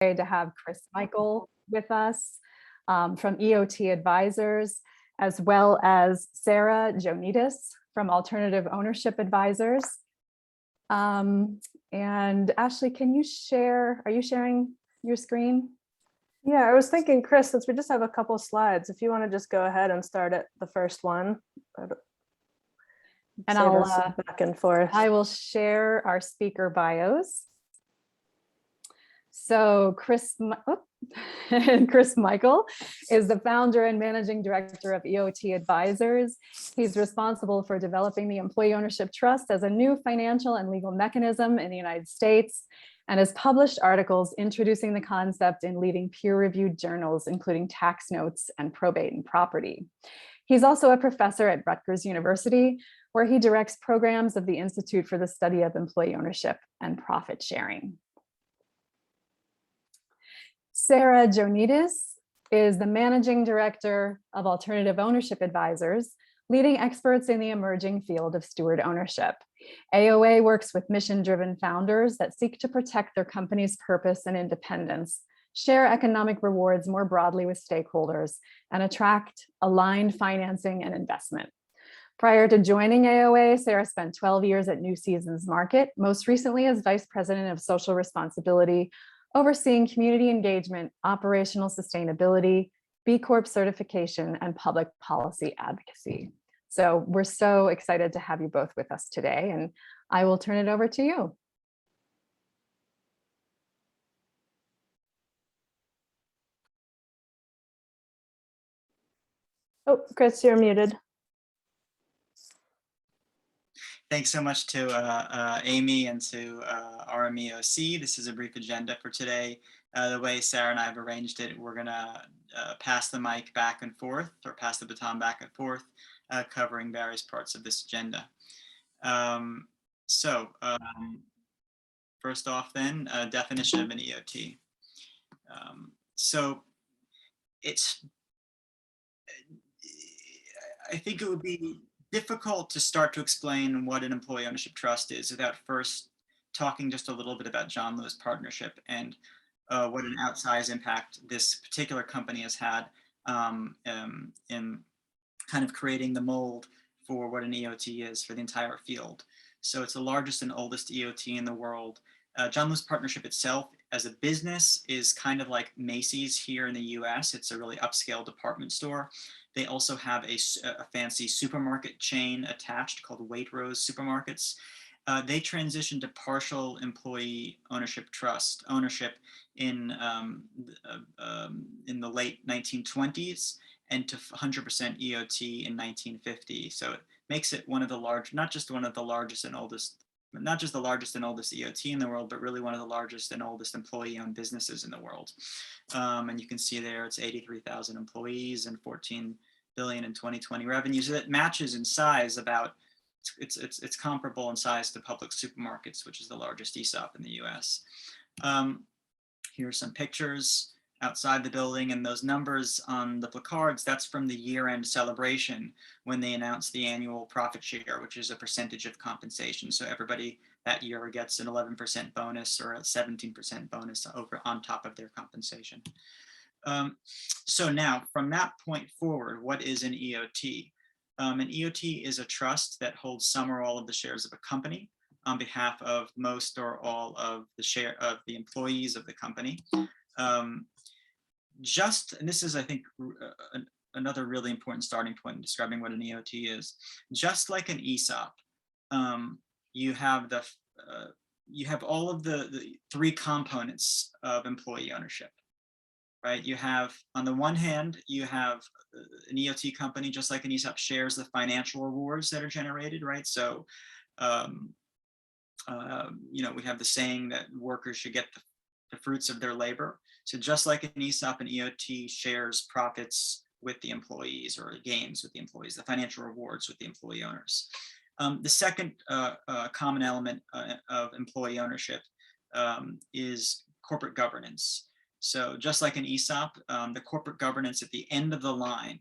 to have Chris Michael with us from EOT Advisors, as well as Sarah Joannides from Alternative Ownership Advisors. And Ashley, can you share, are you sharing your screen? Yeah, I was thinking, Chris, since we just have a couple slides, if you want to just go ahead and start at the first one. And I'll back and forth. I will share our speaker bios. So Chris Michael is the founder and managing director of EOT Advisors. He's responsible for developing the Employee Ownership Trust as a new financial and legal mechanism in the United States, and has published articles introducing the concept in leading peer-reviewed journals, including Tax Notes and Probate and Property. He's also a professor at Rutgers University, where he directs programs of the Institute for the Study of Employee Ownership and Profit Sharing. Sarah Joannides is the managing director of Alternative Ownership Advisors, leading experts in the emerging field of steward ownership. AOA works with mission-driven founders that seek to protect their company's purpose and independence, share economic rewards more broadly with stakeholders, and attract aligned financing and investment. Prior to joining AOA, Sarah spent 12 years at New Seasons Market, most recently as Vice President of Social Responsibility, overseeing community engagement, operational sustainability, B Corp certification, and public policy advocacy. So we're so excited to have you both with us today, and I will turn it over to you. Oh, Chris, you're muted. Thanks so much to Amy and to RMEOC. This is a brief agenda for today. The way Sarah and I have arranged it, we're going to pass the mic back and forth, or pass the baton back and forth, covering various parts of this agenda. First off then, definition of an EOT. I think it would be difficult to start to explain what an employee ownership trust is without first talking just a little bit about John Lewis Partnership and what an outsized impact this particular company has had in kind of creating the mold for what an EOT is for the entire field. So it's the largest and oldest EOT in the world. John Lewis Partnership itself as a business is kind of like Macy's here in the US. It's a really upscale department store. They also have a fancy supermarket chain attached called Waitrose Supermarkets. They transitioned to partial employee ownership trust ownership in the late 1920s and to 100% EOT in 1950. So it makes it one of the large, not just one of the largest and oldest, not just the largest and oldest EOT in the world, but really one of the largest and oldest employee-owned businesses in the world. And you can see there it's 83,000 employees and 14 billion in 2020 revenue. So that matches in size about, it's comparable in size to Public Supermarkets, which is the largest ESOP in the US. Here are some pictures outside the building, and those numbers on the placards, that's from the year-end celebration when they announced the annual profit share, which is a percentage of compensation. So everybody that year gets an 11% bonus or a 17% bonus over on top of their compensation. So now from that point forward, what is an EOT? An EOT is a trust that holds some or all of the shares of a company on behalf of most or all of the employees of the company. And this is, I think, another really important starting point in describing what an EOT is. Just like an ESOP, you have all of the three components of employee ownership, right? You have, on the one hand, you have an EOT company, just like an ESOP, shares the financial rewards that are generated, right? So, you know, we have the saying that workers should get the fruits of their labor. So just like an ESOP, an EOT shares profits with the employees, or gains with the employees, the financial rewards with the employee owners. The second common element of employee ownership is corporate governance. So just like an ESOP, the corporate governance at the end of the line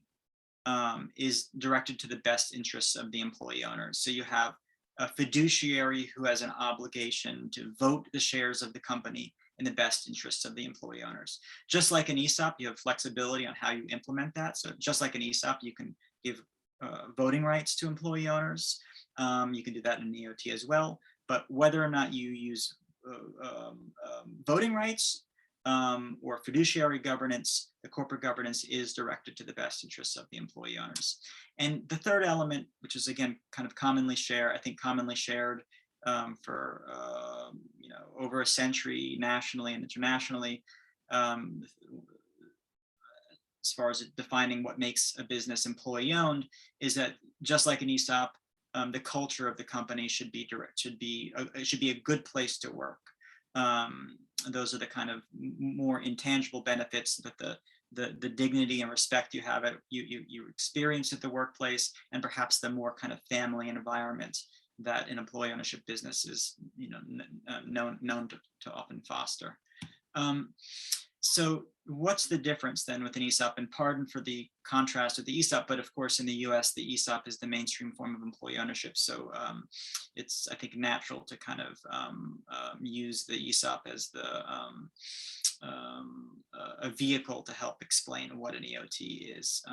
is directed to the best interests of the employee owners. So you have a fiduciary who has an obligation to vote the shares of the company in the best interests of the employee owners. Just like an ESOP, you have flexibility on how you implement that. So just like an ESOP, you can give voting rights to employee owners. You can do that in an EOT as well. But whether or not you use voting rights or fiduciary governance, the corporate governance is directed to the best interests of the employee owners. And the third element, which is again kind of commonly shared for over a century nationally and internationally, as far as defining what makes a business employee owned, is that just like an ESOP, the culture of the company should be a good place to work. Those are the kind of more intangible benefits, that the dignity and respect you have you experience at the workplace, and perhaps the more kind of family environment that an employee ownership business is known to often foster. So what's the difference then with an ESOP? And pardon for the contrast with the ESOP, but of course in the US, the ESOP is the mainstream form of employee ownership. So it's, I think, natural to kind of use the ESOP as a vehicle to help explain what an EOT is.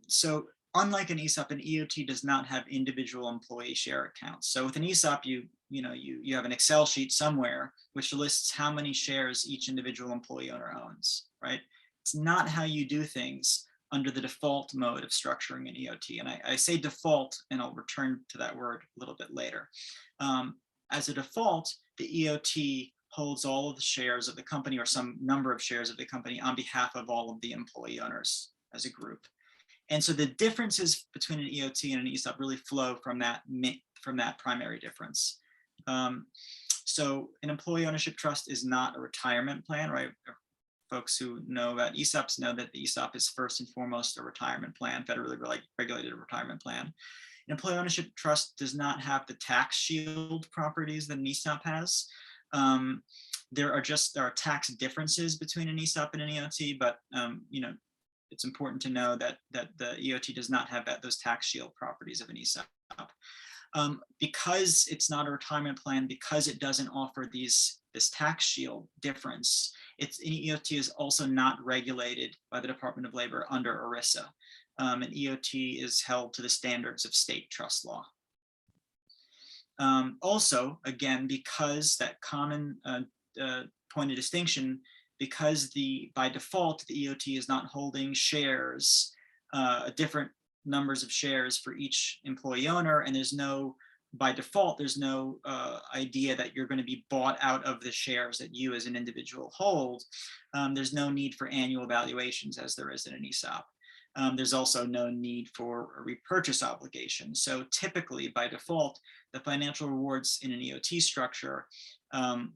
So unlike an ESOP, an EOT does not have individual employee share accounts. So with an ESOP, you have an Excel sheet somewhere which lists how many shares each individual employee owner owns, right? It's not how you do things under the default mode of structuring an EOT. And I say default, and I'll return to that word a little bit later. As a default, the EOT holds all of the shares of the company, or some number of shares of the company, on behalf of all of the employee owners as a group. And so the differences between an EOT and an ESOP really flow from that primary difference. So an employee ownership trust is not a retirement plan, right? Folks who know about ESOPs know that the ESOP is first and foremost a retirement plan, federally regulated retirement plan. An employee ownership trust does not have the tax shield properties that an ESOP has. There are tax differences between an ESOP and an EOT, but it's important to know that the EOT does not have those tax shield properties of an ESOP. Because it's not a retirement plan, because it doesn't offer this tax shield difference, an EOT is also not regulated by the Department of Labor under ERISA. An EOT is held to the standards of state trust law. Also, again, because that common point of distinction, because by default, the EOT is not holding shares, different numbers of shares for each employee owner, and by default, there's no idea that you're going to be bought out of the shares that you as an individual hold. There's no need for annual valuations as there is in an ESOP. There's also no need for a repurchase obligation. So typically, by default, the financial rewards in an EOT structure are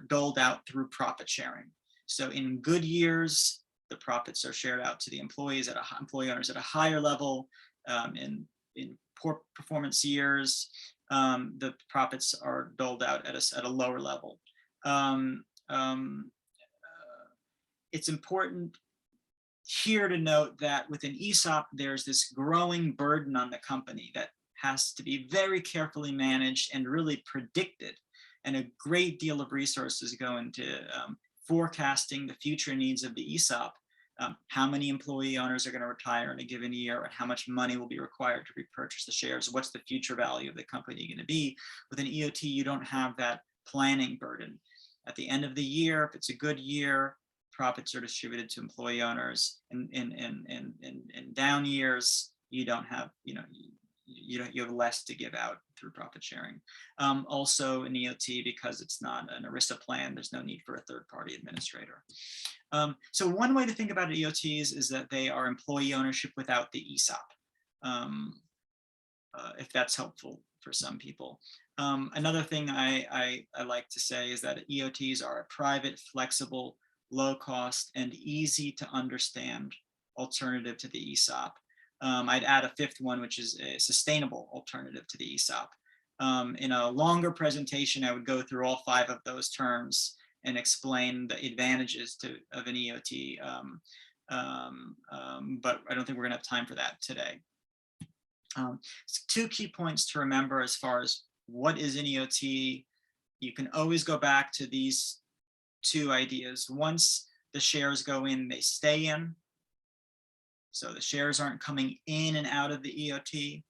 doled out through profit sharing. So in good years, the profits are shared out to the employee owners at a higher level. In poor performance years, the profits are doled out at a lower level. It's important here to note that with an ESOP, there's this growing burden on the company that has to be very carefully managed and really predicted. And a great deal of resources go into forecasting the future needs of the ESOP, how many employee owners are going to retire in a given year, and how much money will be required to repurchase the shares. What's the future value of the company going to be? With an EOT, you don't have that planning burden. At the end of the year, if it's a good year, profits are distributed to employee owners. And in down years, you don't have, you have less to give out through profit sharing. Also an EOT, because it's not an ERISA plan, there's no need for a third-party administrator. So one way to think about EOTs is that they are employee ownership without the ESOP, if that's helpful for some people. Another thing I like to say is that EOTs are a private, flexible, low cost, and easy to understand alternative to the ESOP. I'd add a fifth one, which is a sustainable alternative to the ESOP. In a longer presentation, I would go through all 5 of those terms and explain the advantages of an EOT, but I don't think we're going to have time for that today. 2 key points to remember as far as what is an EOT? You can always go back to these two ideas. Once the shares go in, they stay in. So the shares aren't coming in and out of the EOT.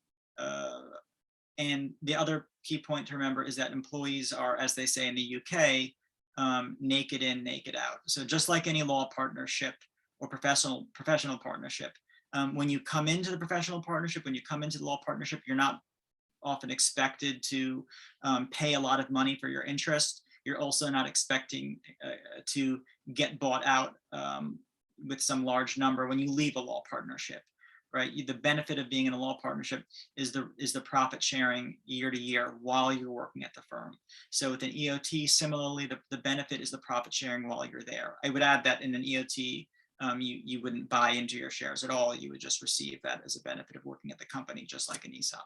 And the other key point to remember is that employees are, as they say in the UK, naked in, naked out. So just like any law partnership or professional partnership, when you come into the professional partnership, when you come into the law partnership, you're not often expected to pay a lot of money for your interest. You're also not expecting to get bought out with some large number when you leave a law partnership, right? The benefit of being in a law partnership is the profit sharing year to year while you're working at the firm. So with an EOT, similarly, the benefit is the profit sharing while you're there. I would add that in an EOT, you wouldn't buy into your shares at all. You would just receive that as a benefit of working at the company, just like an ESOP.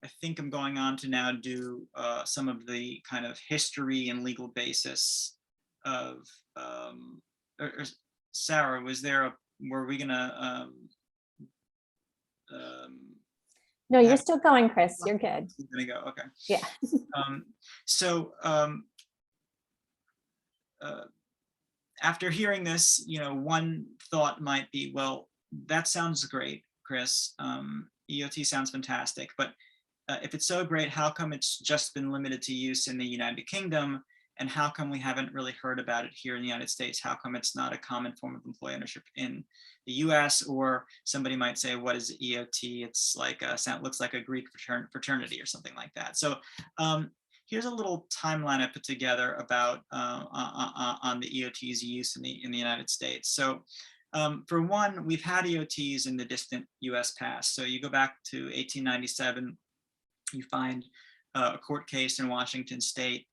I think I'm going on to now do some of the kind of history and legal basis of, or Sarah, were we gonna, No, you're still going, Chris. You're good. I'm gonna go, okay. Yeah. After hearing this, one thought might be, well, that sounds great, Chris. EOT sounds fantastic, but if it's so great, how come it's just been limited to use in the United Kingdom? And how come we haven't really heard about it here in the United States? How come it's not a common form of employee ownership in the US? Or somebody might say, what is EOT? It's like looks like a Greek fraternity or something like that. So here's a little timeline I put together about on the EOT's use in the United States. So for one, we've had EOTs in the distant US past. So you go back to 1897, you find a court case in Washington State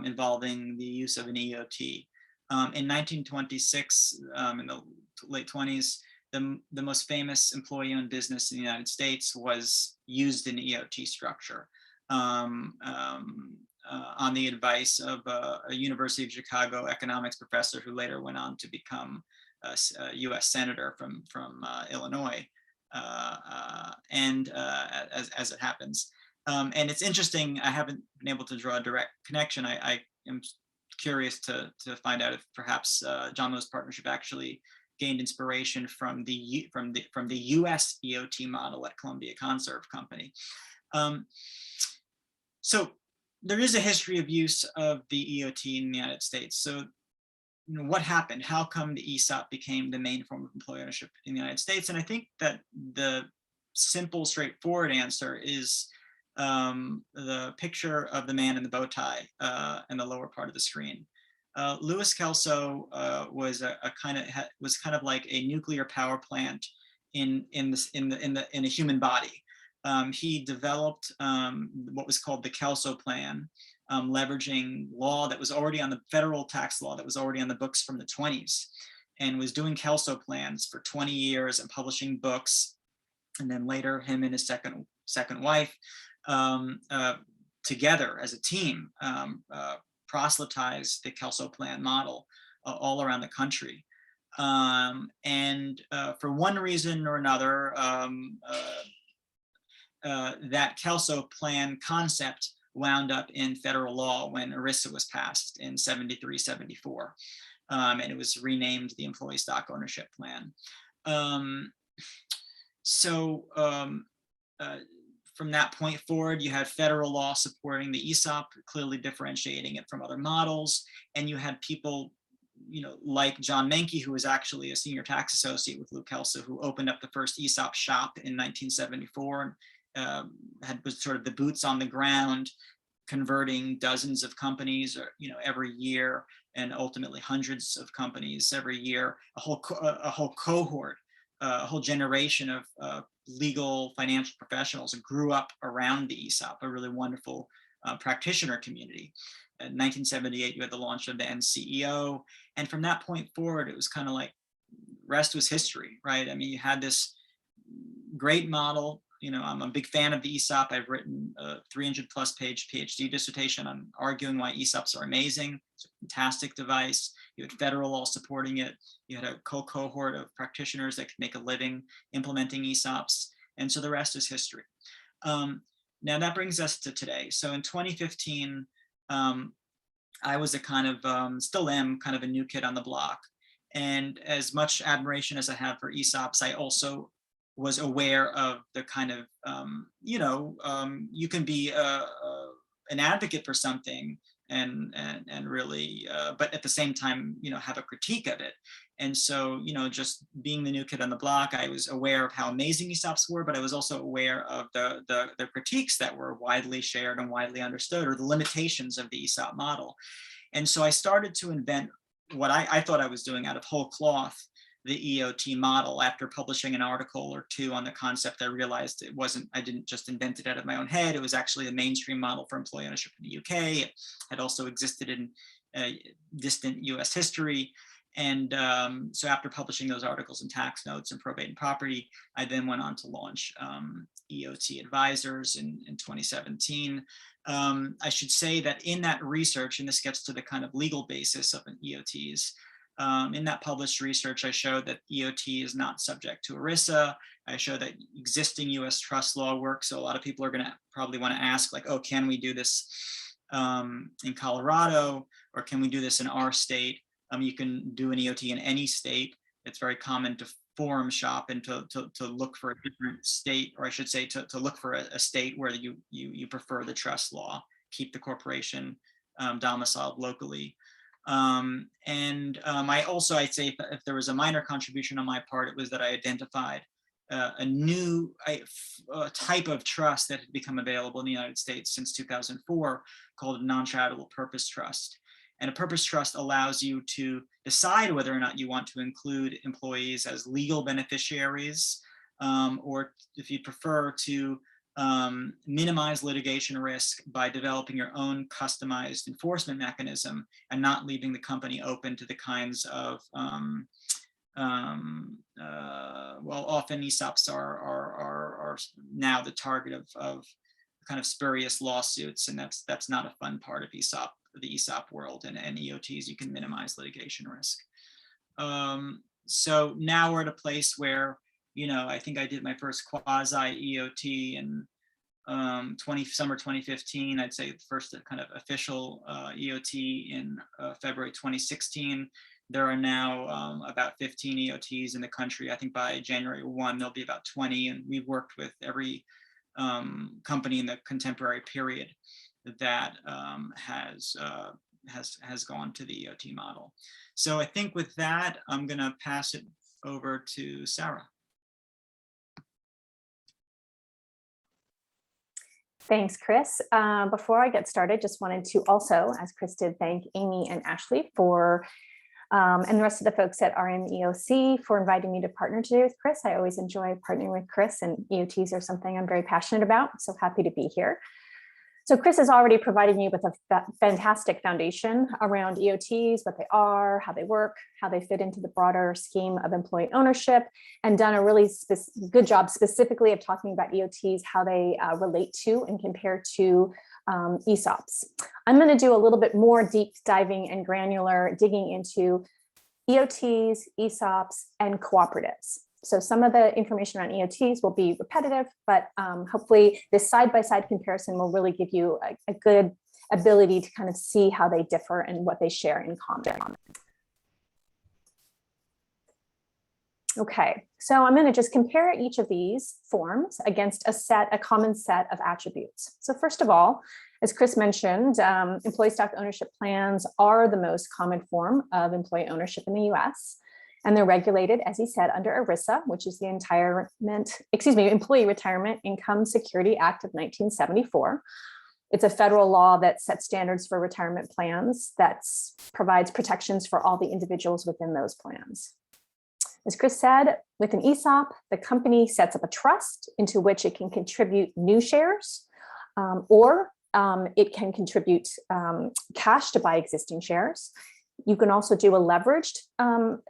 involving the use of an EOT. In 1926, in the late 20s, the most famous employee-owned business in the United States was used in EOT structure on the advice of a University of Chicago economics professor who later went on to become a U.S. senator from Illinois, as it happens. And it's interesting, I haven't been able to draw a direct connection. I am curious to find out if perhaps John Lewis Partnership actually gained inspiration from the U.S. EOT model at Columbia Conserve Company. So there is a history of use of the EOT in the United States. So what happened? How come the ESOP became the main form of employee ownership in the United States? And I think that the simple, straightforward answer is the picture of the man in the bow tie in the lower part of the screen. Louis Kelso was kind of like a nuclear power plant in a human body. He developed what was called the Kelso Plan, leveraging law that was already on the federal tax law that was already on the books from the 20s, and was doing Kelso plans for 20 years and publishing books. And then later, him and his second wife together as a team proselytized the Kelso Plan model all around the country. And for one reason or another, that Kelso Plan concept wound up in federal law when ERISA was passed in 73, 74. And it was renamed the Employee Stock Ownership Plan. From that point forward, you had federal law supporting the ESOP, clearly differentiating it from other models. And you had people, like John Menke, who was actually a senior tax associate with Lou Kelso, who opened up the first ESOP shop in 1974, was sort of the boots on the ground, converting dozens of companies, every year, and ultimately hundreds of companies every year. A whole cohort, a whole generation of legal financial professionals grew up around the ESOP, a really wonderful practitioner community. In 1978, you had the launch of the NCEO, and from that point forward, it was kind of like rest was history, right? I mean, you had this great model I'm a big fan of the ESOP. I've written a 300+ page PhD dissertation on arguing why ESOPs are amazing. It's a fantastic device. You had federal law supporting it. You had a cohort of practitioners that could make a living implementing ESOPs. And so the rest is history. Now that brings us to today. So in 2015, I was a kind of, still am kind of a new kid on the block. And as much admiration as I have for ESOPs, I also was aware of the kind of, you can be an advocate for something and really, but at the same time, have a critique of it. And so, just being the new kid on the block, I was aware of how amazing ESOPs were, but I was also aware of the critiques that were widely shared and widely understood, or the limitations of the ESOP model. And so I started to invent what I thought I was doing out of whole cloth, the EOT model. After publishing an article or two on the concept, I realized I didn't just invent it out of my own head. It was actually the mainstream model for employee ownership in the UK. It had also existed in distant US history. And so after publishing those articles in Tax Notes and Probate and Property, I then went on to launch EOT Advisors in 2017. I should say that in that research, and this gets to the kind of legal basis of an EOTs, in that published research, I showed that EOT is not subject to ERISA. I showed that existing US trust law works. So a lot of people are going to probably want to ask, like, oh, can we do this in Colorado, or can we do this in our state? You can do an EOT in any state. It's very common to forum shop and to look for a different state, or I should say to look for a state where you prefer the trust law, keep the corporation domiciled locally. I'd say if there was a minor contribution on my part, it was that I identified a new type of trust that had become available in the United States since 2004 called a non-charitable purpose trust. And a purpose trust allows you to decide whether or not you want to include employees as legal beneficiaries, or if you prefer to minimize litigation risk by developing your own customized enforcement mechanism and not leaving the company open to the kinds of, often ESOPs are now the target of kind of spurious lawsuits, and that's not a fun part of the ESOP world, and EOTs, you can minimize litigation risk. So now we're at a place where, I think I did my first quasi EOT in summer 2015. I'd say the first kind of official EOT in February 2016. There are now about 15 EOTs in the country. I think by January 1, there'll be about 20, and we've worked with every company in the contemporary period that has gone to the EOT model. So I think with that, I'm going to pass it over to Sarah. Thanks, Chris. Before I get started, just wanted to also, as Chris did, thank Amy and Ashley for and the rest of the folks at RMEOC for inviting me to partner today with Chris. I always enjoy partnering with Chris, and EOTs are something I'm very passionate about. So happy to be here. So Chris has already provided you with a fantastic foundation around EOTs, what they are, how they work, how they fit into the broader scheme of employee ownership, and done a really good job specifically of talking about EOTs, how they relate to and compare to ESOPs. I'm going to do a little bit more deep diving and granular digging into EOTs, ESOPs, and cooperatives. So some of the information on EOTs will be repetitive, but hopefully this side-by-side comparison will really give you a good ability to kind of see how they differ and what they share in common. Okay, so I'm going to just compare each of these forms against a common set of attributes. So first of all, as Chris mentioned, employee stock ownership plans are the most common form of employee ownership in the US. And they're regulated, as he said, under ERISA, which is the Employee Retirement Income Security Act of 1974. It's a federal law that sets standards for retirement plans that provides protections for all the individuals within those plans. As Chris said, with an ESOP, the company sets up a trust into which it can contribute new shares, or it can contribute cash to buy existing shares. You can also do a leveraged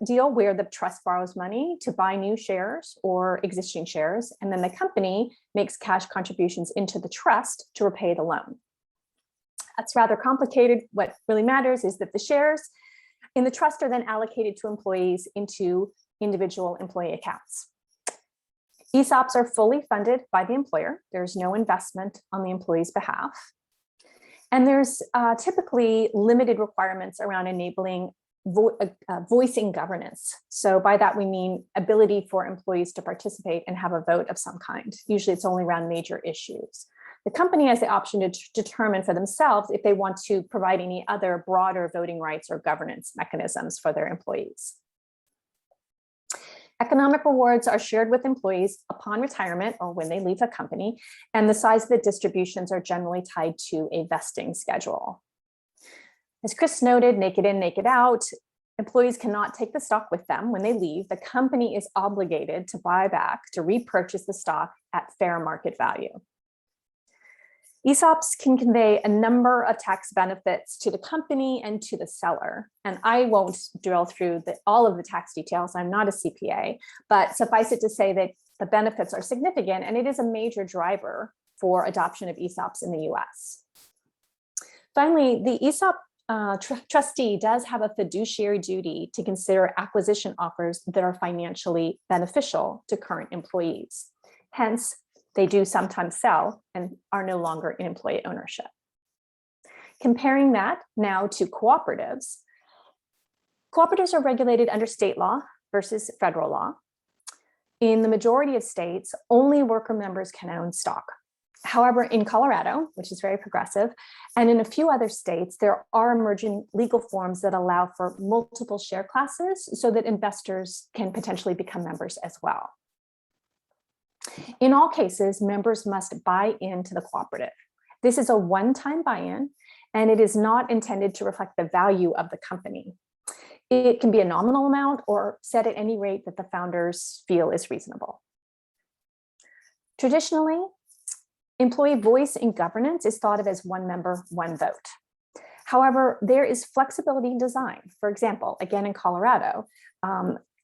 deal where the trust borrows money to buy new shares or existing shares, and then the company makes cash contributions into the trust to repay the loan. That's rather complicated. What really matters is that the shares in the trust are then allocated to employees into individual employee accounts. ESOPs are fully funded by the employer. There's no investment on the employee's behalf. And there's typically limited requirements around enabling voicing governance. So by that, we mean ability for employees to participate and have a vote of some kind. Usually it's only around major issues. The company has the option to determine for themselves if they want to provide any other broader voting rights or governance mechanisms for their employees. Economic rewards are shared with employees upon retirement or when they leave the company, and the size of the distributions are generally tied to a vesting schedule. As Chris noted, naked in, naked out, employees cannot take the stock with them when they leave. The company is obligated to buy back, to repurchase the stock at fair market value. ESOPs can convey a number of tax benefits to the company and to the seller. And I won't drill through all of the tax details. I'm not a CPA, but suffice it to say that the benefits are significant, and it is a major driver for adoption of ESOPs in the US. Finally, the ESOP trustee does have a fiduciary duty to consider acquisition offers that are financially beneficial to current employees. Hence, they do sometimes sell and are no longer in employee ownership. Comparing that now to cooperatives, cooperatives are regulated under state law versus federal law. In the majority of states, only worker members can own stock. However, in Colorado, which is very progressive, and in a few other states, there are emerging legal forms that allow for multiple share classes so that investors can potentially become members as well. In all cases, members must buy into the cooperative. This is a one-time buy-in, and it is not intended to reflect the value of the company. It can be a nominal amount or set at any rate that the founders feel is reasonable. Traditionally, employee voice in governance is thought of as one member, one vote. However, there is flexibility in design. For example, again in Colorado,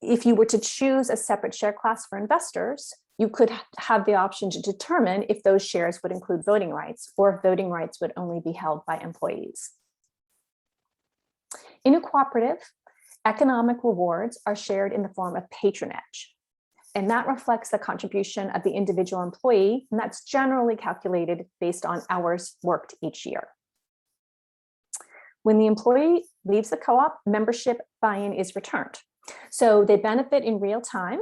if you were to choose a separate share class for investors, you could have the option to determine if those shares would include voting rights or if voting rights would only be held by employees. In a cooperative, economic rewards are shared in the form of patronage, and that reflects the contribution of the individual employee, and that's generally calculated based on hours worked each year. When the employee leaves the co-op, membership buy-in is returned. So they benefit in real time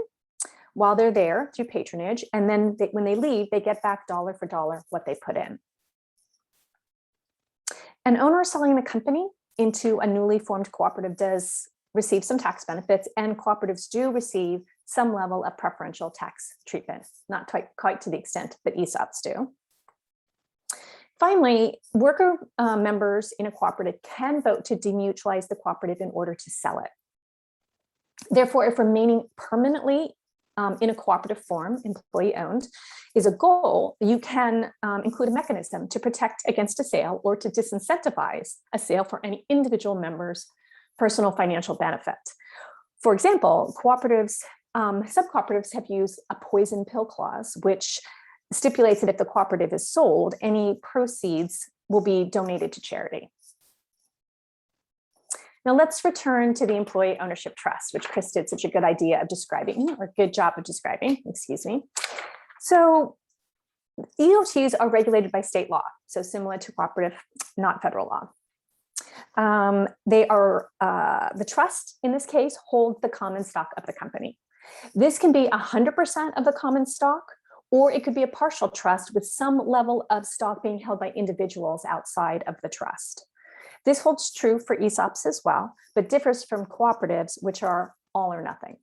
while they're there through patronage, and then when they leave, they get back dollar for dollar what they put in. An owner selling the company into a newly formed cooperative does receive some tax benefits, and cooperatives do receive some level of preferential tax treatment, not quite to the extent that ESOPs do. Finally, worker members in a cooperative can vote to demutualize the cooperative in order to sell it. Therefore, if remaining permanently in a cooperative form, employee-owned, is a goal, you can include a mechanism to protect against a sale or to disincentivize a sale for any individual member's personal financial benefit. For example, cooperatives, sub-cooperatives have used a poison pill clause, which stipulates that if the cooperative is sold, any proceeds will be donated to charity. Now let's return to the employee ownership trust, which Chris did such a good idea of describing, or good job of describing, excuse me. So EOTs are regulated by state law, so similar to cooperative, not federal law. The trust in this case holds the common stock of the company. This can be 100% of the common stock, or it could be a partial trust with some level of stock being held by individuals outside of the trust. This holds true for ESOPs as well, but differs from cooperatives, which are all or nothing.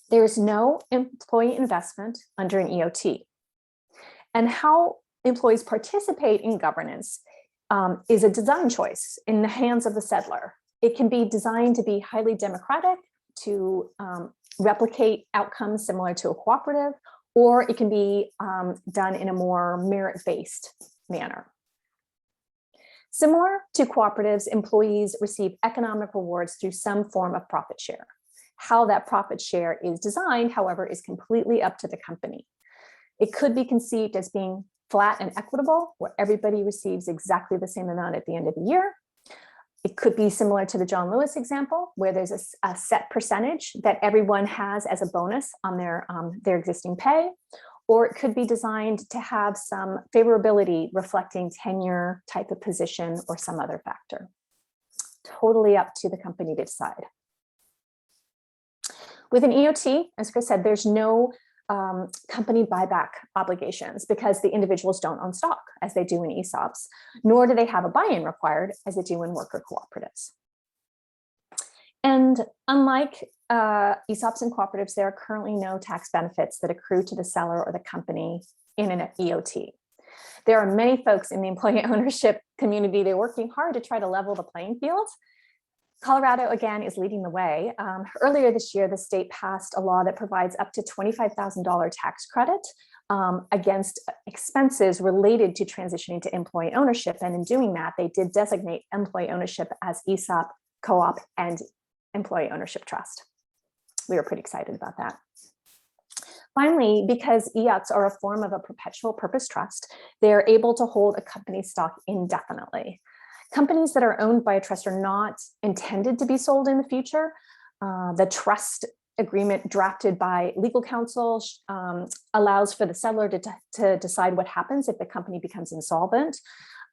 There is no employee investment under an EOT. And how employees participate in governance is a design choice in the hands of the settler. It can be designed to be highly democratic, to replicate outcomes similar to a cooperative, or it can be done in a more merit-based manner. Similar to cooperatives, employees receive economic rewards through some form of profit share. How that profit share is designed, however, is completely up to the company. It could be conceived as being flat and equitable, where everybody receives exactly the same amount at the end of the year. It could be similar to the John Lewis example, where there's a set percentage that everyone has as a bonus on their existing pay, or it could be designed to have some favorability reflecting tenure, type of position, or some other factor. Totally up to the company to decide. With an EOT, as Chris said, there's no company buyback obligations because the individuals don't own stock as they do in ESOPs, nor do they have a buy-in required as they do in worker cooperatives. And unlike ESOPs and cooperatives, there are currently no tax benefits that accrue to the seller or the company in an EOT. There are many folks in the employee ownership community, they're working hard to try to level the playing field. Colorado, again, is leading the way. Earlier this year, the state passed a law that provides up to $25,000 tax credit against expenses related to transitioning to employee ownership. And in doing that, they did designate employee ownership as ESOP, co-op, and employee ownership trust. We were pretty excited about that. Finally, because EOTs are a form of a perpetual purpose trust, they're able to hold a company stock indefinitely. Companies that are owned by a trust are not intended to be sold in the future. The trust agreement drafted by legal counsel allows for the seller to decide what happens if the company becomes insolvent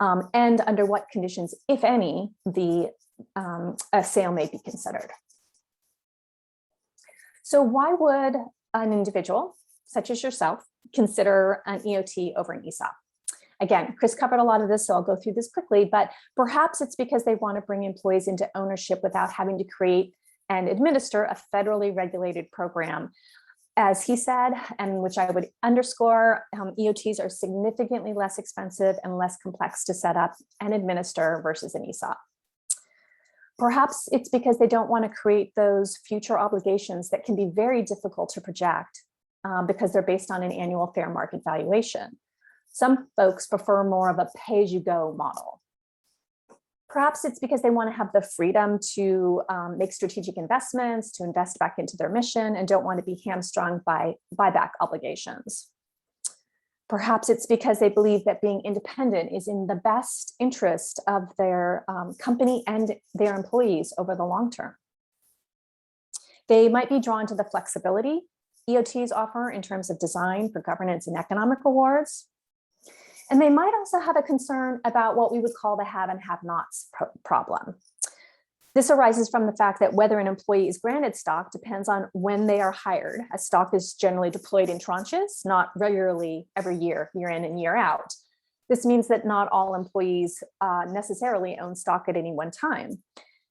and under what conditions, if any, a sale may be considered. So why would an individual, such as yourself, consider an EOT over an ESOP? Again, Chris covered a lot of this, so I'll go through this quickly, but perhaps it's because they want to bring employees into ownership without having to create and administer a federally regulated program. As he said, and which I would underscore, EOTs are significantly less expensive and less complex to set up and administer versus an ESOP. Perhaps it's because they don't want to create those future obligations that can be very difficult to project because they're based on an annual fair market valuation. Some folks prefer more of a pay-as-you-go model. Perhaps it's because they want to have the freedom to make strategic investments, to invest back into their mission, and don't want to be hamstrung by buyback obligations. Perhaps it's because they believe that being independent is in the best interest of their company and their employees over the long term. They might be drawn to the flexibility EOTs offer in terms of design for governance and economic rewards. And they might also have a concern about what we would call the have and have-nots problem. This arises from the fact that whether an employee is granted stock depends on when they are hired, as stock is generally deployed in tranches, not regularly every year, year in and year out. This means that not all employees necessarily own stock at any one time.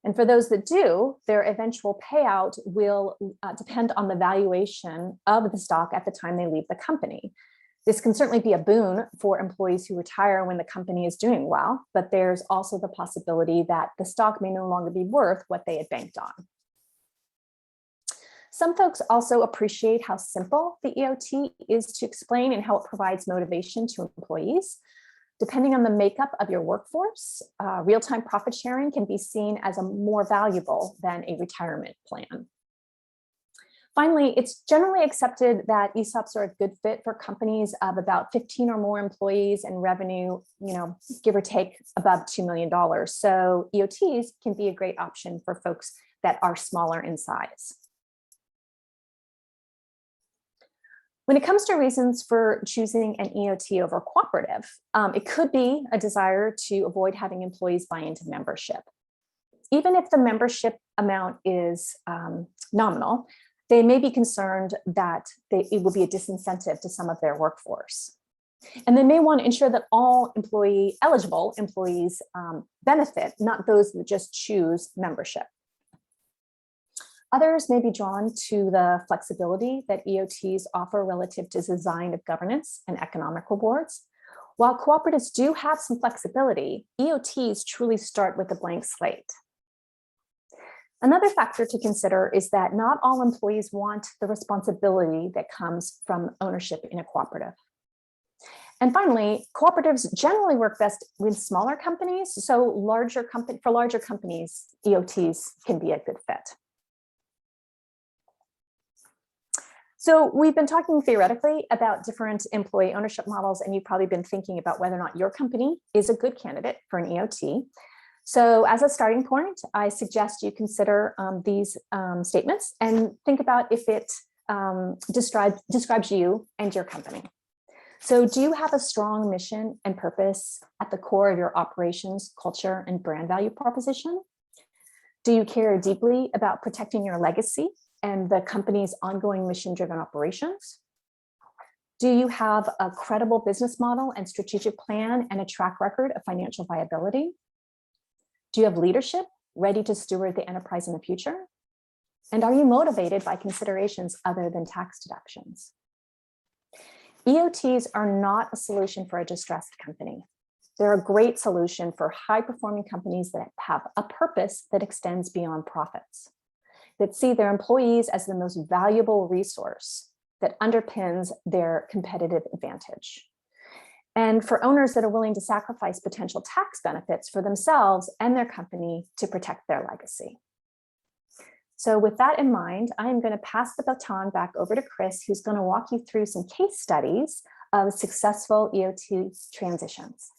And for those that do, their eventual payout will depend on the valuation of the stock at the time they leave the company. This can certainly be a boon for employees who retire when the company is doing well, but there's also the possibility that the stock may no longer be worth what they had banked on. Some folks also appreciate how simple the EOT is to explain and how it provides motivation to employees. Depending on the makeup of your workforce, real-time profit sharing can be seen as more valuable than a retirement plan. Finally, it's generally accepted that ESOPs are a good fit for companies of about 15 or more employees and revenue, give or take above $2 million. So EOTs can be a great option for folks that are smaller in size. When it comes to reasons for choosing an EOT over cooperative, it could be a desire to avoid having employees buy into membership. Even if the membership amount is nominal, they may be concerned that it will be a disincentive to some of their workforce. And they may want to ensure that all eligible employees benefit, not those that just choose membership. Others may be drawn to the flexibility that EOTs offer relative to design of governance and economic rewards. While cooperatives do have some flexibility, EOTs truly start with a blank slate. Another factor to consider is that not all employees want the responsibility that comes from ownership in a cooperative. And finally, cooperatives generally work best with smaller companies. So for larger companies, EOTs can be a good fit. So we've been talking theoretically about different employee ownership models, and you've probably been thinking about whether or not your company is a good candidate for an EOT. So as a starting point, I suggest you consider these statements and think about if it describes you and your company. So do you have a strong mission and purpose at the core of your operations, culture, and brand value proposition? Do you care deeply about protecting your legacy and the company's ongoing mission-driven operations? Do you have a credible business model and strategic plan and a track record of financial viability? Do you have leadership ready to steward the enterprise in the future? And are you motivated by considerations other than tax deductions? EOTs are not a solution for a distressed company. They're a great solution for high-performing companies that have a purpose that extends beyond profits, that see their employees as the most valuable resource that underpins their competitive advantage. And for owners that are willing to sacrifice potential tax benefits for themselves and their company to protect their legacy. So with that in mind, I'm going to pass the baton back over to Chris, who's going to walk you through some case studies of successful EOT transitions.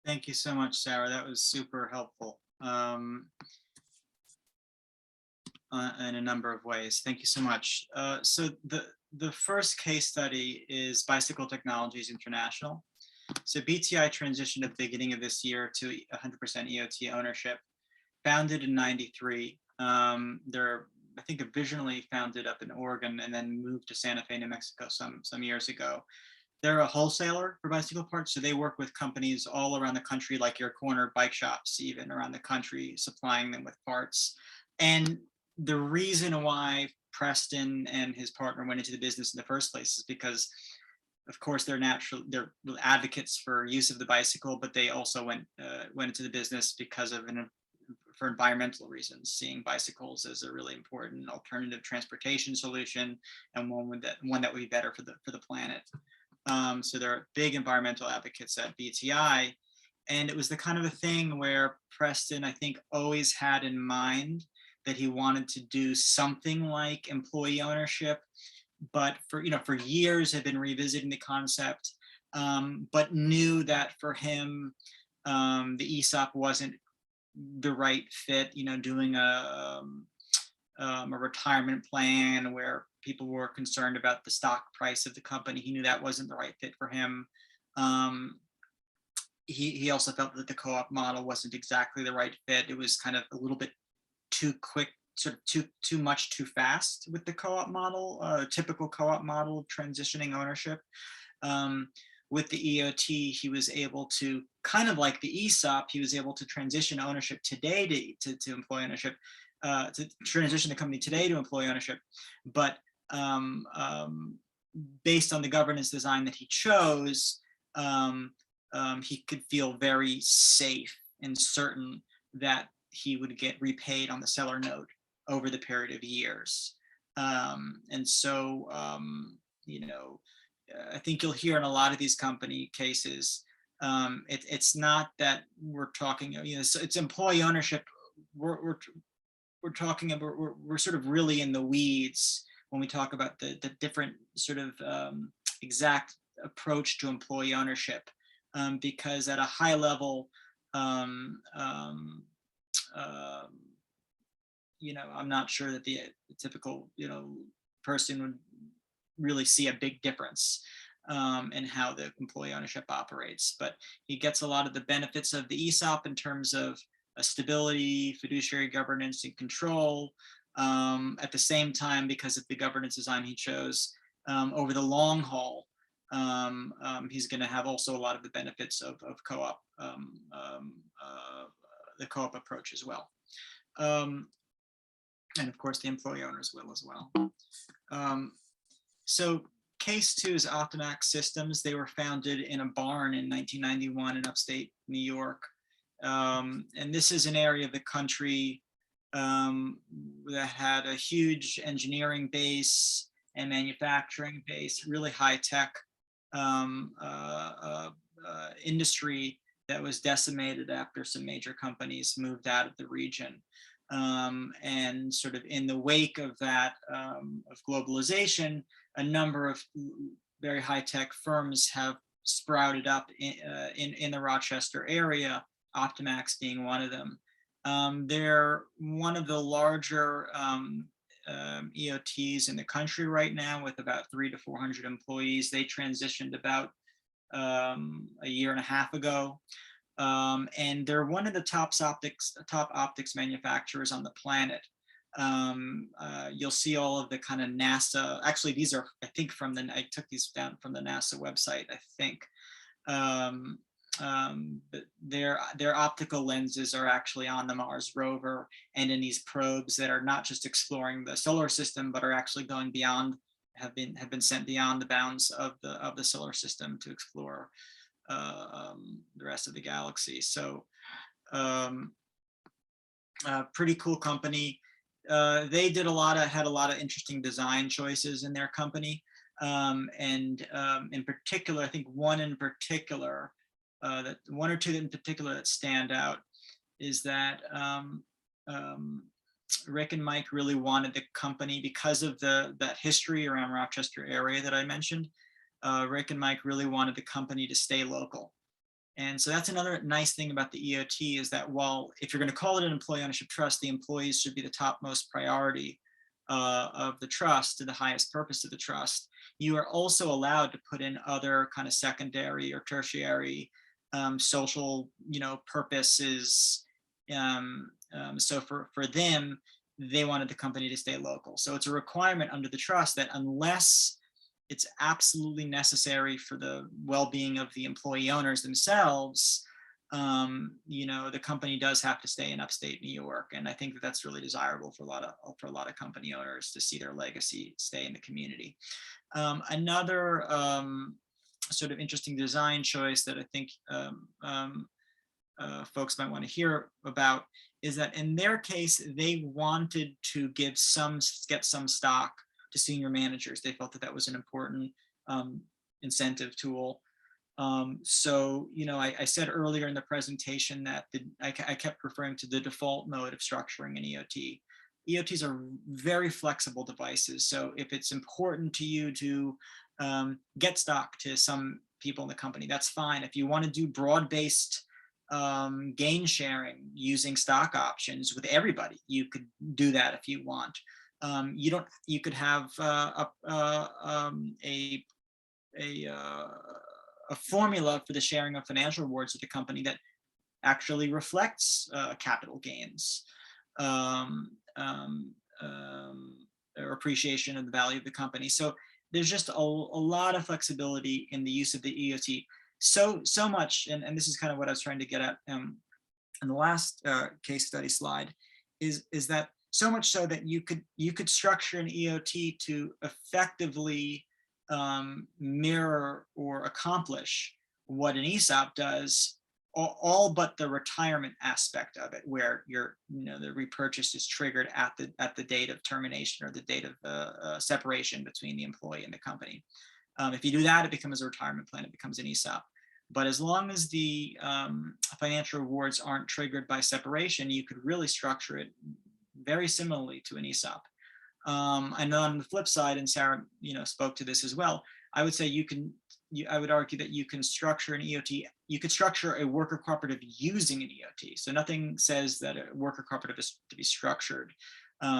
Thank you so much, Sarah. That was super helpful in a number of ways. Thank you so much. So the first case study is Bicycle Technologies International. So BTI transitioned at the beginning of this year to 100% EOT ownership. Founded in '93, they're, I think, originally founded up in Oregon and then moved to Santa Fe, New Mexico some years ago. They're a wholesaler for bicycle parts, so they work with companies all around the country, like your corner bike shops, even around the country, supplying them with parts. And the reason why Preston and his partner went into the business in the first place is because, of course, they're advocates for use of the bicycle, but they also went into the business because of for environmental reasons, seeing bicycles as a really important alternative transportation solution and one that would be better for the planet. So they're big environmental advocates at BTI, and it was the kind of a thing where Preston, I think, always had in mind that he wanted to do something like employee ownership, but for years had been revisiting the concept, but knew that for him the ESOP wasn't the right fit. Doing a retirement plan where people were concerned about the stock price of the company, he knew that wasn't the right fit for him. He also felt that the co-op model wasn't exactly the right fit. It was kind of a little bit too quick, sort of too much too fast with the co-op model, typical co-op model of transitioning ownership. With the EOT, he was able to, kind of like the ESOP, he was able to transition ownership today to employee ownership, to transition the company today to employee ownership. But based on the governance design that he chose, he could feel very safe and certain that he would get repaid on the seller note over the period of years. And so, I think you'll hear in a lot of these company cases, it's not that we're talking, it's employee ownership. We're talking about, we're sort of really in the weeds when we talk about the different sort of exact approach to employee ownership, because at a high level, I'm not sure that the typical person would really see a big difference in how the employee ownership operates, but he gets a lot of the benefits of the ESOP in terms of stability, fiduciary governance, and control. At the same time, because of the governance design he chose, over the long haul, he's going to have also a lot of the benefits of co-op, the co-op approach as well. And of course, the employee owners will as well. So case 2 is Optimax Systems. They were founded in a barn in 1991 in upstate New York. And this is an area of the country that had a huge engineering base and manufacturing base, really high tech. industry that was decimated after some major companies moved out of the region. And sort of in the wake of that, of globalization, a number of very high-tech firms have sprouted up in the Rochester area, Optimax being one of them. They're one of the larger EOTs in the country right now, with about 300 to 400 employees. They transitioned about a year and a half ago. And they're one of the top optics manufacturers on the planet. You'll see all of the kind of NASA, actually these are, I think I took these down from the NASA website, I think. But their optical lenses are actually on the Mars rover and in these probes that are not just exploring the solar system, but are actually going beyond, have been sent beyond the bounds of the solar system to explore the rest of the galaxy. So pretty cool company. They had a lot of interesting design choices in their company. And in particular, I think one or two in particular that stand out is that Rick and Mike really wanted the company, because of that history around Rochester area that I mentioned. Rick and Mike really wanted the company to stay local. And so that's another nice thing about the EOT, is that while, if you're going to call it an employee ownership trust, the employees should be the topmost priority of the trust, to the highest purpose of the trust, you are also allowed to put in other kind of secondary or tertiary social, purposes. So for them, they wanted the company to stay local. So it's a requirement under the trust that unless it's absolutely necessary for the well-being of the employee owners themselves, the company does have to stay in upstate New York. And I think that that's really desirable for a lot of company owners, to see their legacy stay in the community. Another sort of interesting design choice that I think folks might want to hear about is that in their case, they wanted to get some stock to senior managers. They felt that was an important incentive tool. So, I said earlier in the presentation that I kept referring to the default mode of structuring an EOT. EOTs are very flexible devices. So if it's important to you to get stock to some people in the company, that's fine. If you want to do broad-based gain sharing using stock options with everybody, you could do that if you want. You could have a formula for the sharing of financial rewards with the company that actually reflects capital gains or appreciation of the value of the company. So there's just a lot of flexibility in the use of the EOT. So much, and this is kind of what I was trying to get at in the last case study slide, is that so much so that you could structure an EOT to effectively mirror or accomplish what an ESOP does, all but the retirement aspect of it, where the repurchase is triggered at the date of termination or the date of separation between the employee and the company. If you do that, it becomes a retirement plan. It becomes an ESOP. But as long as the financial rewards aren't triggered by separation, you could really structure it very similarly to an ESOP. And on the flip side, and Sarah, spoke to this as well, I would say I would argue that you can structure an EOT. You could structure a worker cooperative using an EOT. So nothing says that a worker cooperative is to be structured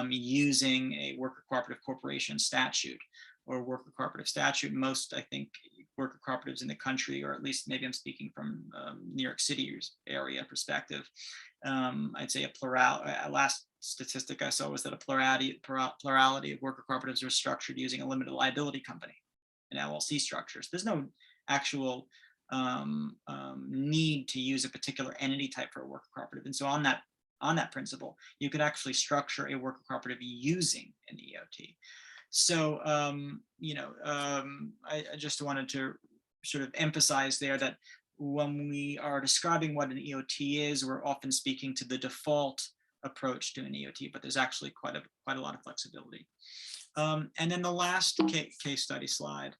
using a worker cooperative corporation statute or worker cooperative statute. Most, I think, worker cooperatives in the country, or at least maybe I'm speaking from New York City area perspective, I'd say last statistic I saw was that a plurality of worker cooperatives are structured using a limited liability company and LLC structures. There's no actual need to use a particular entity type for a worker cooperative. And so on that principle, you could actually structure a worker cooperative using an EOT. So, I just wanted to sort of emphasize there that when we are describing what an EOT is, we're often speaking to the default approach to an EOT, but there's actually quite a lot of flexibility. And then the last case study slide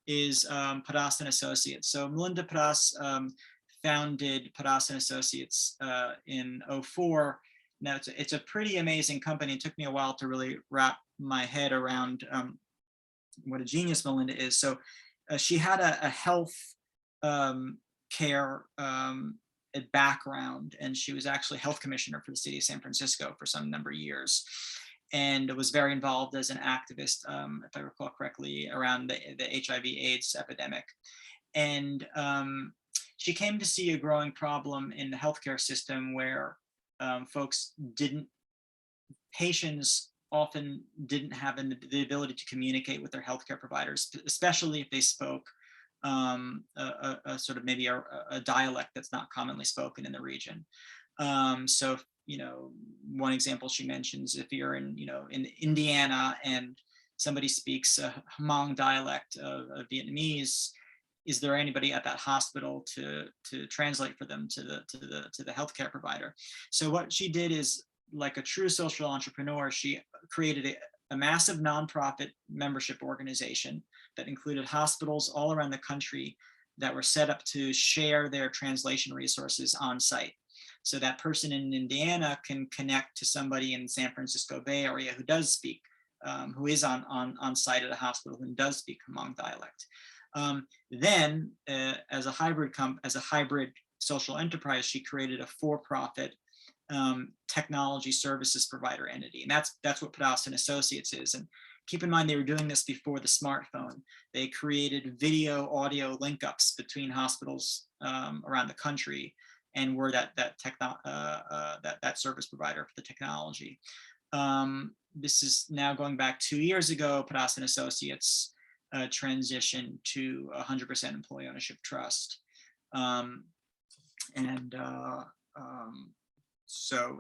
is Padas and Associates. So Melinda Padas founded Padas and Associates in '04. Now it's a pretty amazing company. It took me a while to really wrap my head around what a genius Melinda is. So she had a health care background, and she was actually health commissioner for the city of San Francisco for some number of years, and was very involved as an activist, if I recall correctly, around the HIV/AIDS epidemic. And she came to see a growing problem in the healthcare system where patients often didn't have the ability to communicate with their healthcare providers, especially if they spoke a sort of maybe a dialect that's not commonly spoken in the region. So, you know, one example she mentions, if you're in Indiana and somebody speaks a Hmong dialect of Vietnamese, is there anybody at that hospital to translate for them to the healthcare provider? So what she did is, like a true social entrepreneur, she created a massive nonprofit membership organization that included hospitals all around the country that were set up to share their translation resources on site. So that person in Indiana can connect to somebody in San Francisco Bay Area who does speak, who is on site at a hospital who does speak Hmong dialect. Then, as a hybrid social enterprise, she created a for-profit technology services provider entity, and that's what Padas and Associates is. And keep in mind, they were doing this before the smartphone. They created video, audio link-ups between hospitals around the country, and were that service provider for the technology. This is now going back 2 years ago. Padas and Associates transitioned to 100% employee ownership trust, so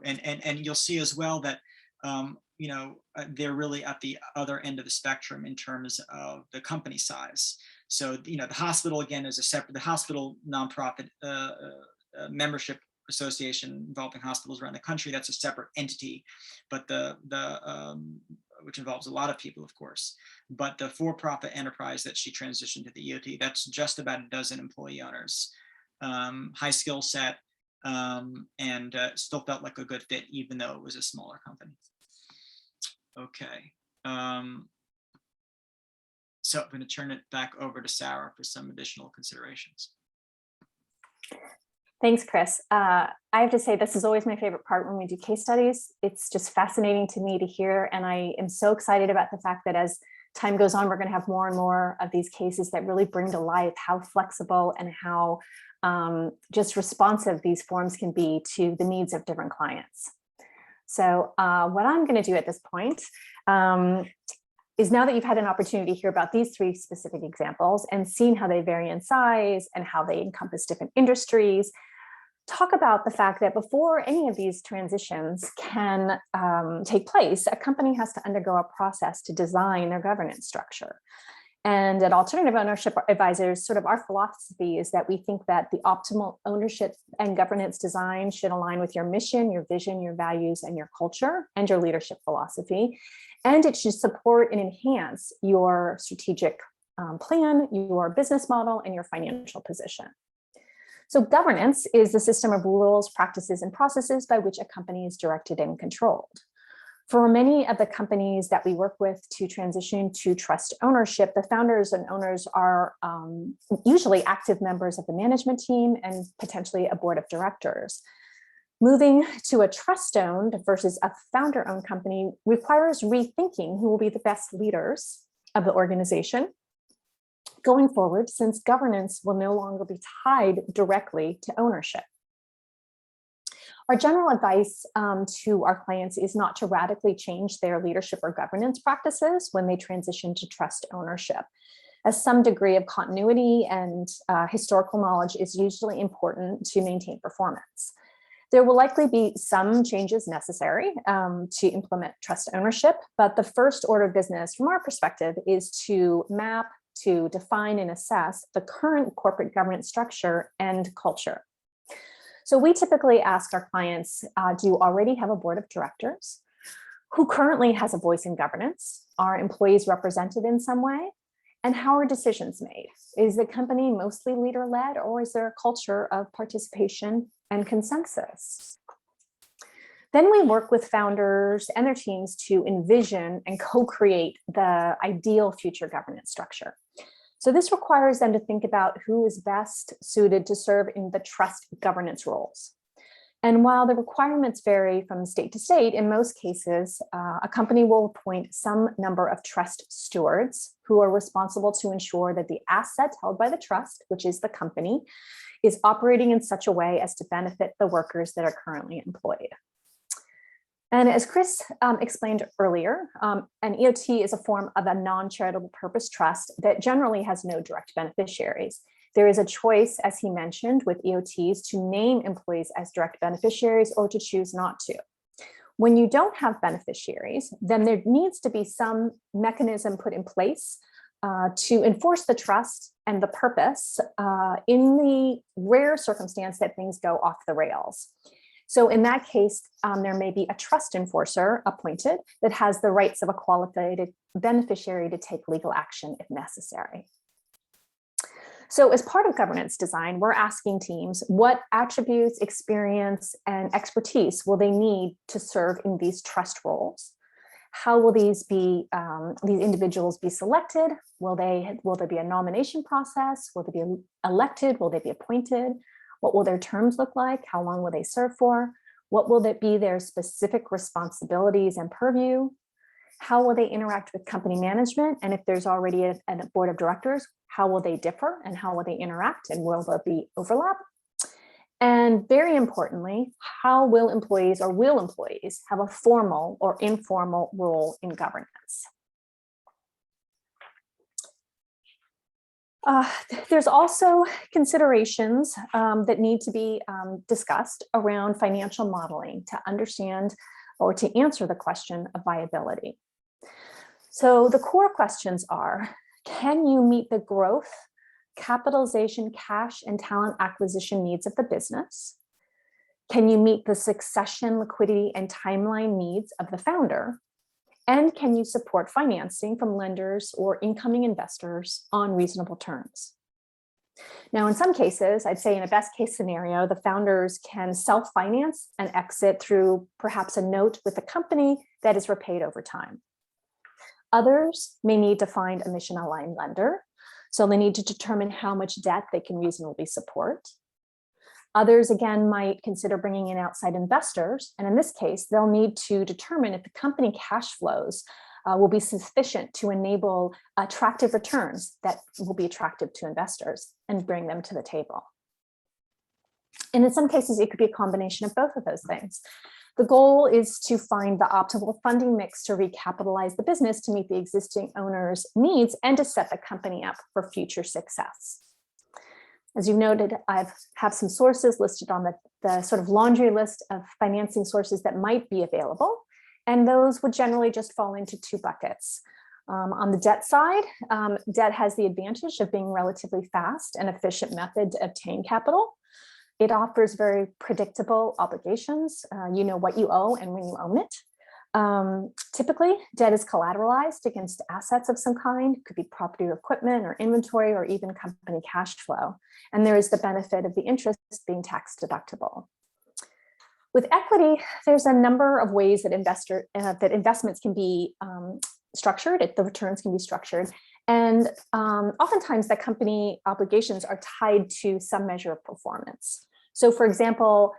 you'll see as well that they're really at the other end of the spectrum in terms of the company size. So the hospital, again, is the hospital nonprofit membership association involving hospitals around the country. That's a separate entity, but which involves a lot of people, of course. But the for-profit enterprise that she transitioned to the EOT, that's just about a dozen employee owners, high skill set, and still felt like a good fit, even though it was a smaller company. Okay. So I'm going to turn it back over to Sarah for some additional considerations. Thanks, Chris. I have to say, this is always my favorite part when we do case studies. It's just fascinating to me to hear, and I am so excited about the fact that as time goes on, we're going to have more and more of these cases that really bring to life how flexible and how just responsive these forms can be to the needs of different clients. So what I'm going to do at this point is, now that you've had an opportunity to hear about these 3 specific examples and seen how they vary in size and how they encompass different industries, talk about the fact that before any of these transitions can take place, a company has to undergo a process to design their governance structure. And at Alternative Ownership Advisors, sort of our philosophy is that we think that the optimal ownership and governance design should align with your mission, your vision, your values, and your culture, and your leadership philosophy. And it should support and enhance your strategic plan, your business model, and your financial position. So governance is the system of rules, practices, and processes by which a company is directed and controlled. For many of the companies that we work with to transition to trust ownership, the founders and owners are usually active members of the management team and potentially a board of directors. Moving to a trust-owned versus a founder-owned company requires rethinking who will be the best leaders of the organization going forward, since governance will no longer be tied directly to ownership. Our general advice to our clients is not to radically change their leadership or governance practices when they transition to trust ownership, as some degree of continuity and historical knowledge is usually important to maintain performance. There will likely be some changes necessary to implement trust ownership, but the first order of business from our perspective is to map, to define and assess the current corporate governance structure and culture. So we typically ask our clients, do you already have a board of directors? Who currently has a voice in governance? Are employees represented in some way? And how are decisions made? Is the company mostly leader-led, or is there a culture of participation and consensus? Then we work with founders and their teams to envision and co-create the ideal future governance structure. So this requires them to think about who is best suited to serve in the trust governance roles. And while the requirements vary from state to state, in most cases, a company will appoint some number of trust stewards who are responsible to ensure that the asset held by the trust, which is the company, is operating in such a way as to benefit the workers that are currently employed. And as Chris explained earlier, an EOT is a form of a non-charitable purpose trust that generally has no direct beneficiaries. There is a choice, as he mentioned, with EOTs to name employees as direct beneficiaries or to choose not to. When you don't have beneficiaries, then there needs to be some mechanism put in place to enforce the trust and the purpose in the rare circumstance that things go off the rails. So in that case, there may be a trust enforcer appointed that has the rights of a qualified beneficiary to take legal action if necessary. So as part of governance design, we're asking teams what attributes, experience, and expertise will they need to serve in these trust roles? How will these individuals be selected? Will there be a nomination process? Will they be elected? Will they be appointed? What will their terms look like? How long will they serve for? What will be their specific responsibilities and purview? How will they interact with company management? And if there's already a board of directors, how will they differ and how will they interact, and will there be overlap? And very importantly, how will employees have a formal or informal role in governance? There's also considerations that need to be discussed around financial modeling to understand or to answer the question of viability. So the core questions are, can you meet the growth, capitalization, cash, and talent acquisition needs of the business? Can you meet the succession, liquidity, and timeline needs of the founder? And can you support financing from lenders or incoming investors on reasonable terms? Now, in some cases, I'd say in a best case scenario, the founders can self-finance and exit through perhaps a note with the company that is repaid over time. Others may need to find a mission-aligned lender, so they need to determine how much debt they can reasonably support. Others, again, might consider bringing in outside investors, and in this case, they'll need to determine if the company cash flows will be sufficient to enable attractive returns that will be attractive to investors and bring them to the table. And in some cases, it could be a combination of both of those things. The goal is to find the optimal funding mix to recapitalize the business to meet the existing owner's needs and to set the company up for future success. As you noted, I have some sources listed on the sort of laundry list of financing sources that might be available, and those would generally just fall into two buckets. On the debt side, debt has the advantage of being relatively fast and efficient method to obtain capital. It offers very predictable obligations. You know what you owe and when you own it. Typically, debt is collateralized against assets of some kind. It could be property or equipment or inventory or even company cash flow. And there is the benefit of the interest being tax deductible. With equity, there's a number of ways that investments can be structured, the returns can be structured. And oftentimes the company obligations are tied to some measure of performance. So for example,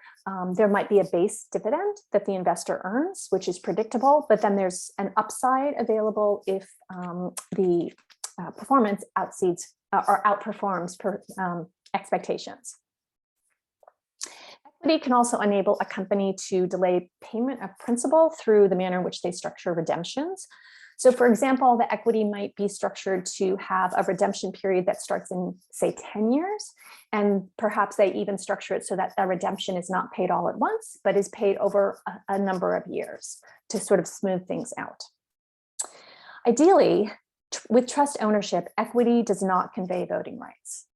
there might be a base dividend that the investor earns, which is predictable, but then there's an upside available if the performance exceeds or outperforms expectations. Equity can also enable a company to delay payment of principal through the manner in which they structure redemptions. So for example, the equity might be structured to have a redemption period that starts in, say, 10 years. And perhaps they even structure it so that the redemption is not paid all at once, but is paid over a number of years to sort of smooth things out. Ideally, with trust ownership, equity does not convey voting rights.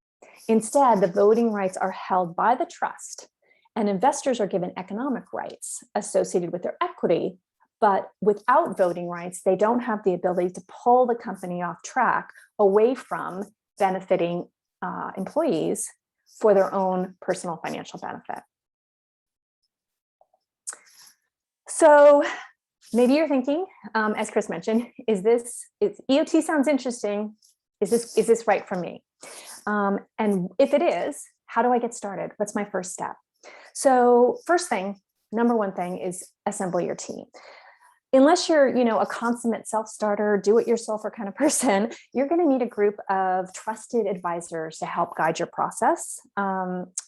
Instead, the voting rights are held by the trust, and investors are given economic rights associated with their equity, But without voting rights, they don't have the ability to pull the company off track away from benefiting employees for their own personal financial benefit. So maybe you're thinking, as Chris mentioned, EOT sounds interesting. Is this right for me? And if it is, how do I get started? What's my first step? So number one thing is assemble your team. Unless you're, a consummate self-starter, do-it-yourselfer kind of person, you're going to need a group of trusted advisors to help guide your process.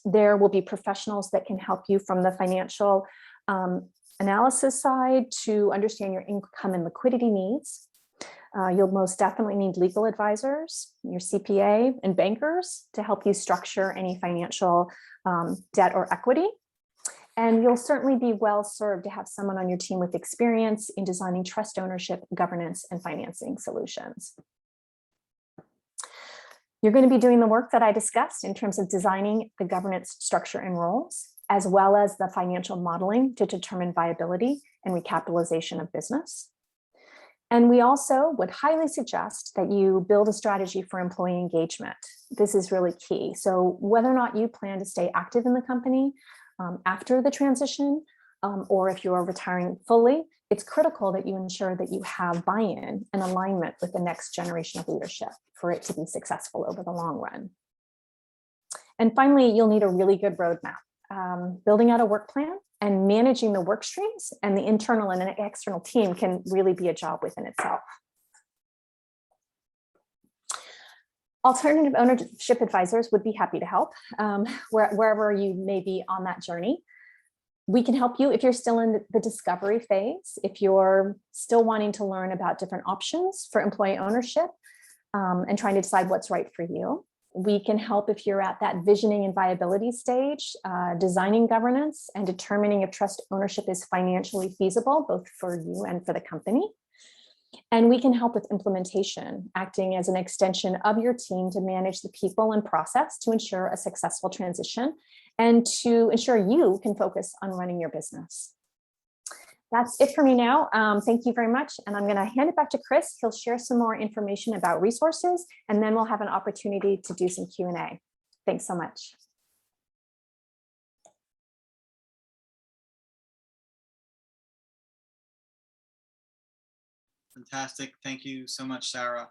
There will be professionals that can help you from the financial analysis side to understand your income and liquidity needs. You'll most definitely need legal advisors, your CPA, and bankers to help you structure any financial debt or equity. And you'll certainly be well served to have someone on your team with experience in designing trust ownership, governance, and financing solutions. You're going to be doing the work that I discussed in terms of designing the governance structure and roles, as well as the financial modeling to determine viability and recapitalization of business. And we also would highly suggest that you build a strategy for employee engagement. This is really key. So whether or not you plan to stay active in the company after the transition, or if you are retiring fully, it's critical that you ensure that you have buy-in and alignment with the next generation of leadership for it to be successful over the long run. And finally, you'll need a really good roadmap. Building out a work plan and managing the work streams and the internal and external team can really be a job within itself. Alternative ownership advisors would be happy to help wherever you may be on that journey. We can help you if you're still in the discovery phase, if you're still wanting to learn about different options for employee ownership and trying to decide what's right for you. We can help if you're at that visioning and viability stage, designing governance and determining if trust ownership is financially feasible, both for you and for the company. And we can help with implementation, acting as an extension of your team to manage the people and process to ensure a successful transition and to ensure you can focus on running your business. That's it for me now. Thank you very much. And I'm going to hand it back to Chris. He'll share some more information about resources, and then we'll have an opportunity to do some Q&A. Thanks so much. Fantastic. Thank you so much, Sarah.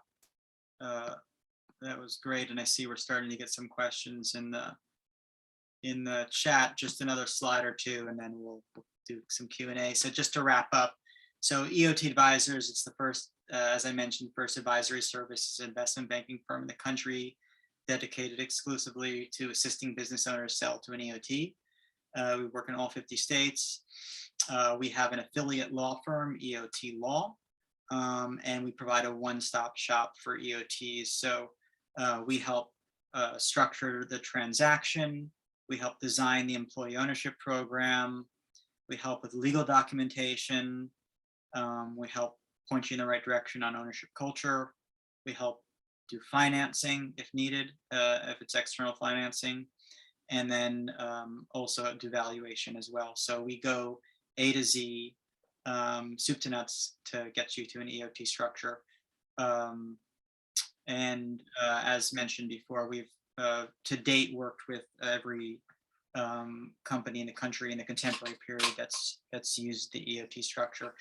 That was great. And I see we're starting to get some questions in the chat. Just another slide or two, and then we'll do some Q&A. So just to wrap up, so EOT Advisors, it's the first, as I mentioned, first advisory services investment banking firm in the country dedicated exclusively to assisting business owners sell to an EOT. We work in all 50 states. We have an affiliate law firm, EOT Law, and we provide a one-stop shop for EOTs. So we help structure the transaction. We help design the employee ownership program. We help with legal documentation. We help point you in the right direction on ownership culture. We help do financing if needed, if it's external financing, and then also do valuation as well. So we go A to Z, soup to nuts to get you to an EOT structure. And as mentioned before, we've to date worked with every company in the country in the contemporary period that's used the EOT structure.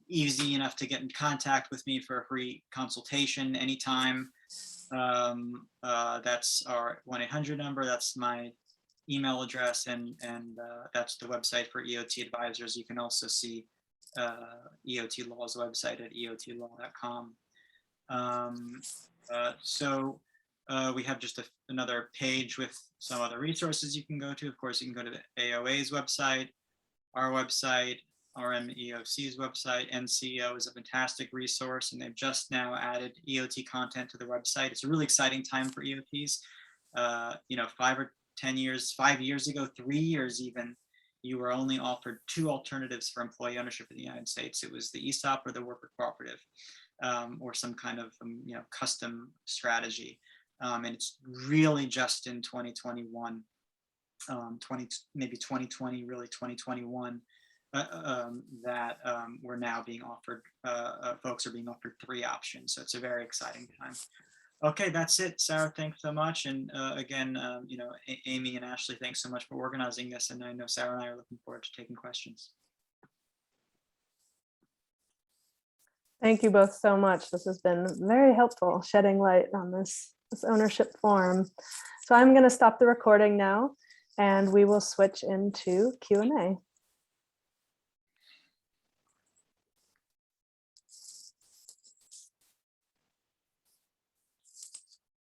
Easy enough to get in contact with me for a free consultation anytime. That's our 1-800 number. That's my email address, and that's the website for EOT Advisors. You can also see EOT Law's website at eotlaw.com. So we have just another page with some other resources you can go to. Of course, you can go to the AOA's website, our website, RMEOC's website. NCO is a fantastic resource, and they've just now added EOT content to the website. It's a really exciting time for EOTs. 5 years ago, 3 years even, you were only offered 2 alternatives for employee ownership in the United States. It was the ESOP or the worker cooperative, or some kind of custom strategy. And it's really just in 2021, maybe 2020, really 2021, we're now being offered, folks are being offered 3 options. So it's a very exciting time. Okay, that's it. Sarah, thanks so much. And again, Amy and Ashley, thanks so much for organizing this. And I know Sarah and I are looking forward to taking questions. Thank you both so much. This has been very helpful, shedding light on this ownership form. So I'm going to stop the recording now, and we will switch into Q&A.